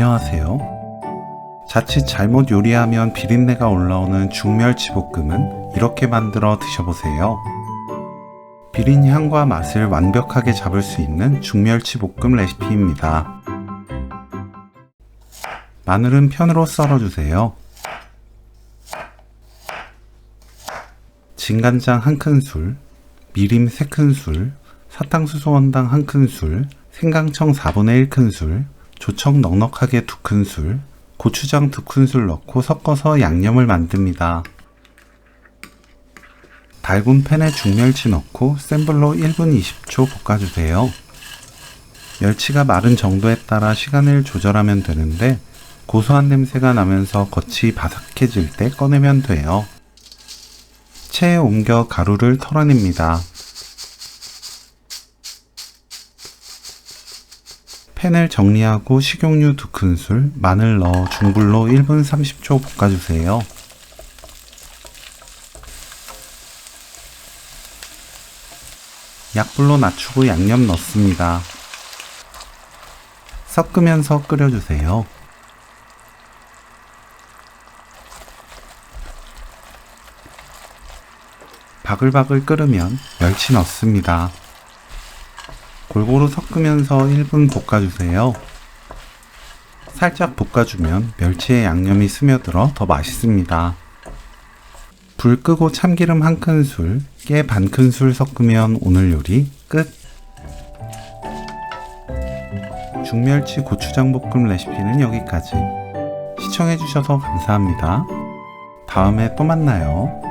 안녕하세요. 자칫 잘못 요리하면 비린내가 올라오는 죽멸치볶음은 이렇게 만들어 드셔보세요. 비린 향과 맛을 완벽하게 잡을 수 있는 죽멸치볶음 레시피입니다. 마늘은 편으로 썰어주세요. 진간장 1큰술, 미림 3큰술, 사탕수수 원당 1큰술, 생강청 4분의 1큰술, 조청 넉넉하게 2큰술, 고추장 2큰술 넣고 섞어서 양념을 만듭니다. 달군 팬에 죽멸치 넣고 센 불로 1분 20초 볶아주세요. 멸치가 마른 정도에 따라 시간을 조절하면 되는데 고소한 냄새가 나면서 겉이 바삭해질 때 꺼내면 돼요. 체에 옮겨 가루를 털어냅니다. 팬을 정리하고 식용유 2큰술, 마늘 넣어 중불로 1분 30초 볶아주세요. 약불로 낮추고 양념 넣습니다. 섞으면서 끓여주세요. 바글바글 끓으면 멸치 넣습니다. 골고루 섞으면서 1분 볶아주세요. 살짝 볶아주면 멸치의 양념이 스며들어 더 맛있습니다. 불 끄고 참기름 1큰술, 깨 반큰술 섞으면 오늘 요리 끝! 죽멸치 고추장 볶음 레시피는 여기까지. 시청해주셔서 감사합니다. 다음에 또 만나요.